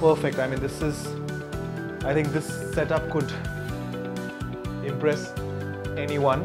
perfect. I mean, I think this setup could impress anyone.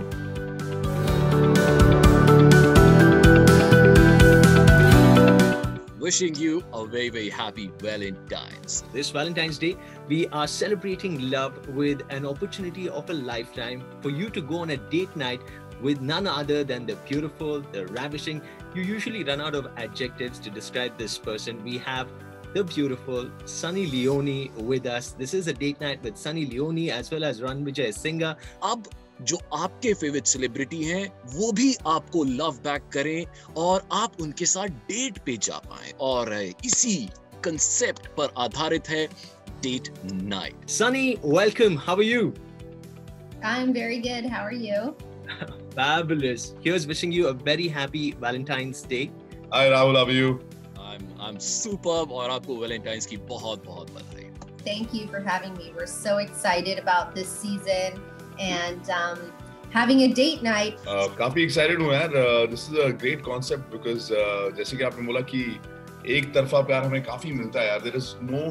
Wishing you a very, very happy Valentine's. This Valentine's Day, we are celebrating love with an opportunity of a lifetime for you to go on a date night with none other than the beautiful, the ravishing. You usually run out of adjectives to describe this person. We have the beautiful Sunny Leone with us. This is a date night with Sunny Leone as well as Ranvijay Singha. अब जो आपके favourite celebrity हैं वो भी आपको love back करें और आप उनके साथ डेट पे जा पाएं और इसी कंसेप्ट पर आधारित है date night. Sunny, welcome. How are you? I'm very good. How are you? Fabulous. Here's wishing you a very happy Valentine's Day. Hi Rahul, how are you? I'm superb और आपको वैलेंटाइंस की बहुत बहुत बधाई. Thank you for having me. We're so excited about this season and having a date night. काफी excited हूँ यार. This is a great concept because जैसे कि आपने बोला कि एक तरफा प्यार हमें काफी मिलता है यार. There is no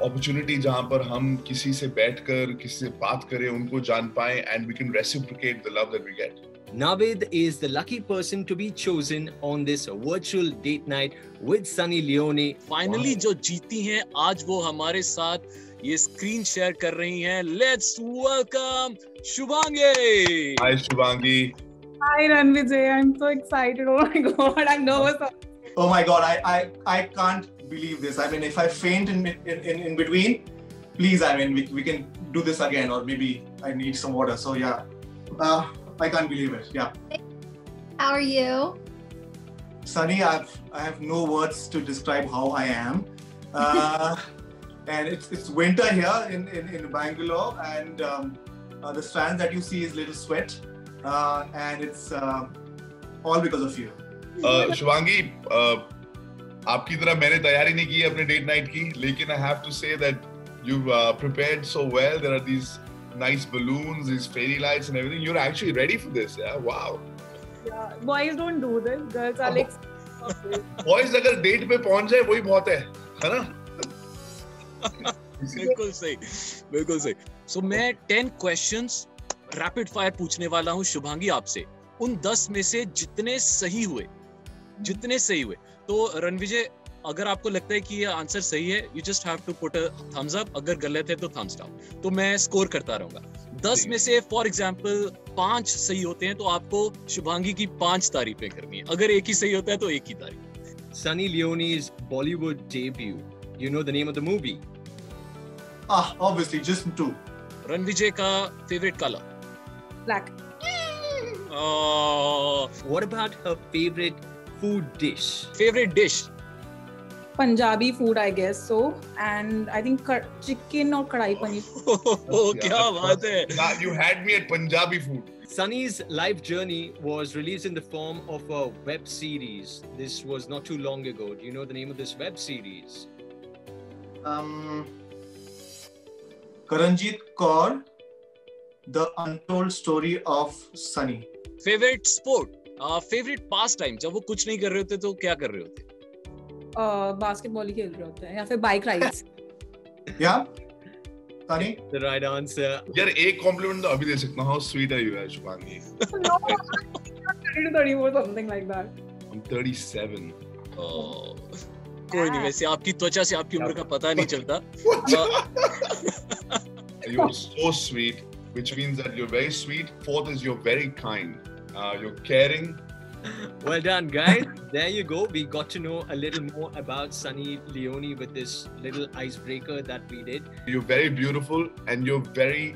opportunity जहाँ पर हम किसी से बैठकर किसी से बात करें, उनको जान पाएं and we can reciprocate the love that we get. Navid is the lucky person to be chosen on this virtual date night with Sunny Leone. Finally जो जीती हैं आज वो हमारे साथ ये स्क्रीन शेयर कर रही हैं. Let's welcome Shubhangi. Hi Shubhangi. Hi Ranvijay, I'm so excited. Oh my god, I'm nervous. Oh my god, I can't believe this. I mean, if I faint in between, please, I mean, we can do this again, or maybe I need some water. So yeah, I can't believe it. Yeah. How are you? Sunny, I have no words to describe how I am. And it's winter here in Bangalore, and the strands that you see is little sweat, and it's all because of you. Shubhangi, आपकी तरह मैंने तैयारी नहीं की अपने date night की, लेकिन I have to say that you've prepared so well. There are these nice balloons, these fairy lights and everything. You're actually ready for this, yeah? Wow. Yeah, boys don't do this. Girls are like. Boys अगर date पे पहुंच जाए वही बहुत है ना? बिल्कुल सही, बिल्कुल सही. So मैं 10 questions rapid fire पूछने वाला हूँ शुभांगी आपसे. उन 10 में से जितने सही हुए, तो रणविजय अगर आपको लगता है कि ये आंसर सही है, you just have to put a thumbs up. अगर गलत है तो thumbs down. तो मैं स्कोर करता रहूंगा. 10 में से फॉर एग्जाम्पल 5 सही होते हैं तो आपको शुभांगी की 5 तारीफें करनी है. अगर एक ही सही होता है तो एक ही तारीफ. Sunny Leone's Bollywood debut. You know the name of the movie? Obviously, just 2. Ranvijay का favourite colour? Black. What about her favorite food dish? Favorite dish? Punjabi food, I guess so, and I think chicken or kadai paneer. Oh, क्या बात है! You had me at Punjabi food. Sunny's life journey was released in the form of a web series. This was not too long ago. Do you know the name of this web series? Karanjit Kaur, The Untold Story of Sunny. Favorite sport? Favorite pastime? जब वो कुछ नहीं कर रहे होते तो क्या कर रहे होते? बास्केटबॉल ही खेल रहे होते हैं या फिर bike rides. Yeah, Sunny. The right answer. यार एक कॉम्प्लीमेंट तो अभी दे सकता हूँ. How sweet are you, Shubhangi? No, I'm 34, something like that. I'm 37. कोई नहीं, वैसे आपकी त्वचा से आपकी उम्र का पता नहीं चलता. You're so sweet, which means that you're very sweet. 4th is you're very kind. You're caring. Well done, guys. There you go. We got to know a little more about Sunny Leone with this little icebreaker that we did. You're very beautiful and you're very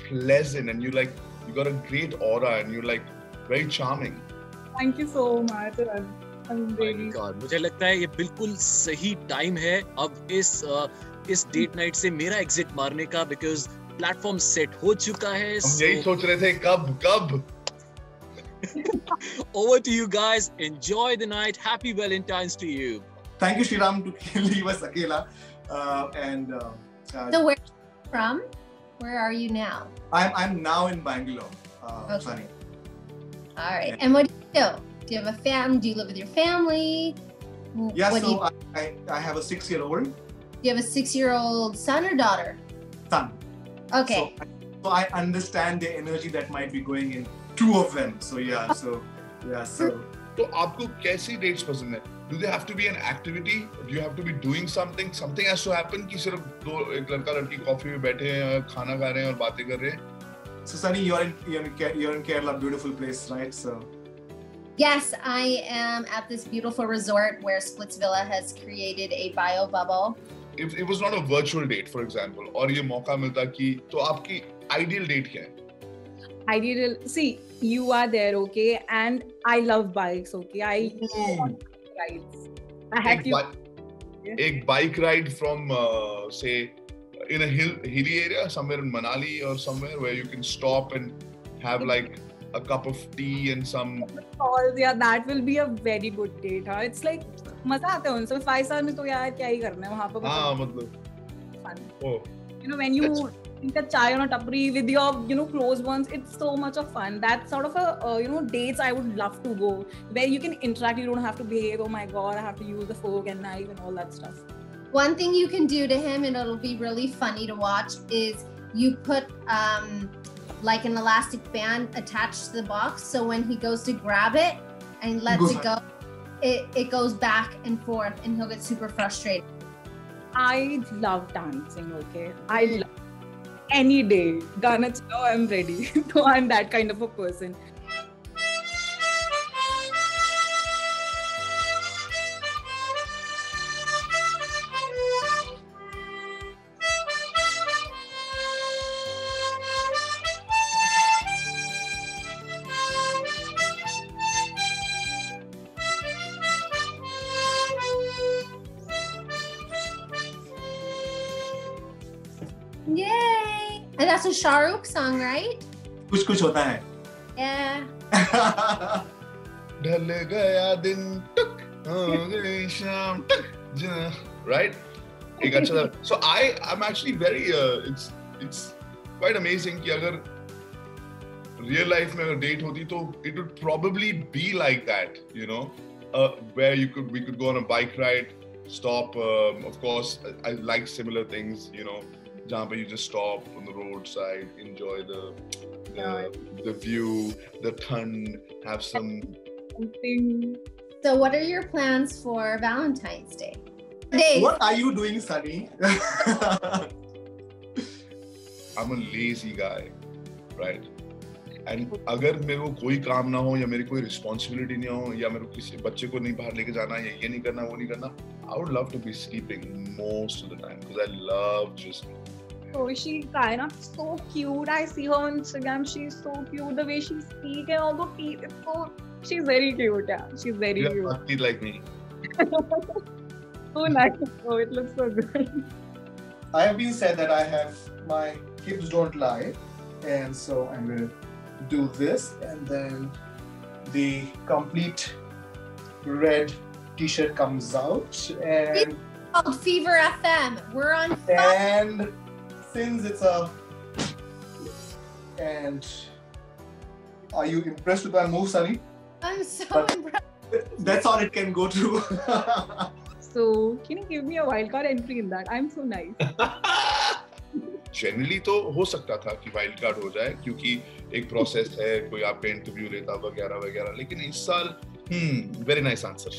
pleasant and you got a great aura and you're very charming. Thank you so much. I'm really. मुझे लगता है ये बिल्कुल सही time है अब इस date night से मेरा एग्जिट मारने का, बिकॉज प्लेटफॉर्म सेट हो चुका है. हम यही सोच रहे थे कब. Over to you guys. Enjoy the night. Happy Valentine's to you. Thank you, Shriram, to leave us akela. So where are you from? Where are you now? I'm now in Bangalore, Okay. Sunny. All right. And what do you do? Do you have a family? Do you live with your family? Yeah, What do so I have a 6-year-old. You have a 6-year-old son or daughter? Son. Okay. So I understand the energy that might be going in two of them. So yeah. So. तो आपको कैसी dates पसंद है? Do they have to be an activity? Do you have to be doing something? Something has to happen कि सिर्फ एक लड़का लड़की कॉफी में बैठे हैं, खाना खा रहे हैं और बातें कर रहे हैं? So Sunny, you're in Kerala, beautiful place, right? So. Yes, I am at this beautiful resort where Splitsvilla has created a bio bubble. If it was not a virtual date, for example, और ये मौका मिलता कि तो आपकी ideal date क्या है? Ideal. See, you are there, okay, and I love bikes, okay. I love rides. I have to. एक bike ride from say in a hilly area, somewhere in Manali or somewhere where you can stop and have like a cup of tea and some. Yeah, that will be a very good date. Huh? It's like मजा आता है उनसे 5 साल में तो यार क्या ही करना है वहाँ पर. हाँ मतलब. Fun. Oh. You know when you drink a chai on a tapri with your close ones, it's so much of fun. That's sort of a dates I would love to go where you can interact. You don't have to behave. Oh my god, I have to use the fork and knife and all that stuff. One thing you can do to him, and it'll be really funny to watch, is you put like an elastic band attached to the box, so when he goes to grab it and lets it go, it goes back and forth, and he'll get super frustrated. I love dancing. Okay, I love any day. Gana chalo, I'm ready. So I'm that kind of a person. Yay! And that's a Shah Rukh song, right? कुछ होता है. Yeah. ढल गया दिन टक हो गई शाम टक right? एक अच्छा था. So I'm actually very it's quite amazing कि अगर real life में अगर date होती तो it would probably be like that, where we could go on a bike ride, stop. Of course, I like similar things, जहाँ पे you just stop on the roadside, enjoy the view, the thun, have some. So what are your plans for Valentine's Day? Dave. What are you doing, Sunny? I'm a lazy guy, right? And अगर मेरे को कोई काम ना हो या मेरी कोई responsibility नहीं हो या मेरे को किसी बच्चे को नहीं बाहर लेके जाना या ये नहीं करना वो नहीं करना, I would love to be sleeping most of the time because I love just. Oh, she's kind of so cute. I see her on Instagram. She's so cute. The way she speaks and all the teeth. She's very cute. Yeah, she's very cute. You have teeth like me. So nice. Oh, it looks so good. I have been said that my hips don't lie, and so I'm going to do this, and then the complete red t-shirt comes out, and It's called Fever FM. We're on fire. and since it's and are you impressed with my move, Sunny? I'm so But- impressed. That's all it can go to. So, can you give me a wildcard entry in that? I'm so nice. Generally तो हो सकता था कि wild card हो जाए क्योंकि एक process है, कोई आपका इंटरव्यू लेता वगैरह वगैरह, लेकिन इस साल very nice answer.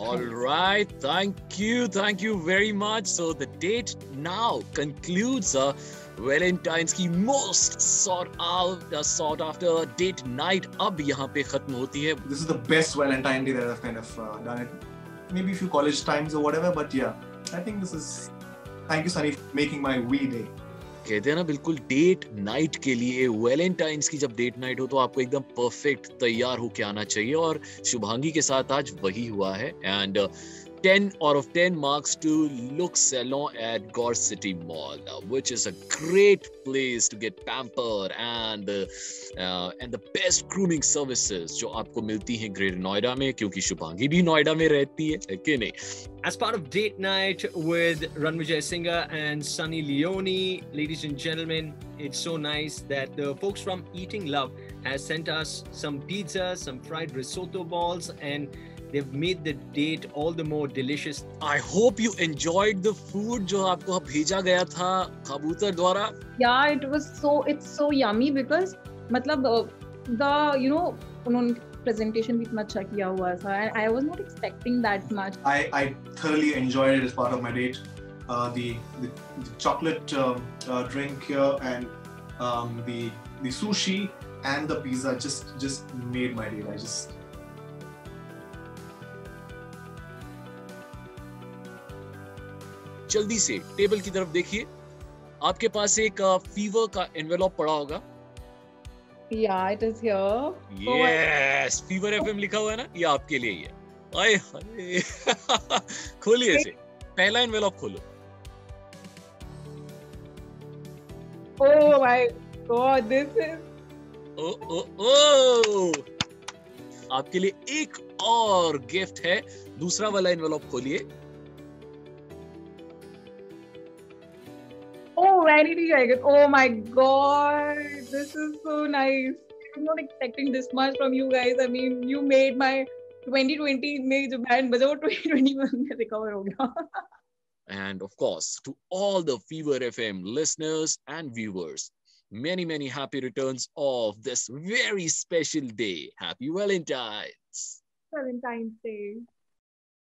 All right, thank you very much. So the date now concludes Valentine's की most sought after date night अब यहाँ पे खत्म होती है. This is the best Valentine Day that I've kind of done it. Maybe a few college times or whatever, but yeah, I think this is. Thank you, Sunny, for making my wee day. कहते हैं ना बिल्कुल date night के लिए, Valentine's की जब date night हो तो आपको एकदम परफेक्ट तैयार होके आना चाहिए और शुभांगी के साथ आज वही हुआ है. And 10 out of 10 marks to Lux Salon at Gore City Mall, which is a great place to get pampered and the best grooming services जो आपको मिलती हैं ग्रेटर नोएडा में, क्योंकि शुभांगी भी नोएडा में रहती है कि नहीं. As part of date night with Ranvijay Singha and Sunny Leone, ladies and gentlemen, it's so nice that the folks from Eating Love has sent us some pizza, some fried risotto balls, and They've made the date all the more delicious. I hope you enjoyed the food जो आपको भेजा गया था कबूतर द्वारा. Yeah, it's so yummy because मतलब the उन्होंने presentation भी इतना अच्छा किया हुआ था and I was not expecting that much. I thoroughly enjoyed it as part of my date. The chocolate drink here and the sushi and the pizza just made my day. जल्दी से table की तरफ देखिए. आपके पास एक fever का envelope पड़ा होगा. Yeah, it is here. Yes, fever FM लिखा हुआ है ना, ये आपके लिए ही है. आए हाय. खोलिए इसे. पहला एनवेलप खोलो. Oh my God, this is. ओ. आपके लिए एक और गिफ्ट है. दूसरा वाला एनवेलप खोलिए. Oh, where did I get? Oh my God, this is so nice. I'm not expecting this much from you guys. I mean, you made my 2020 में जो band बजा वो 2021 में recover हो गया. And of course, to all the Fever FM listeners and viewers, many happy returns of this very special day. Happy Valentine's. Valentine's Day.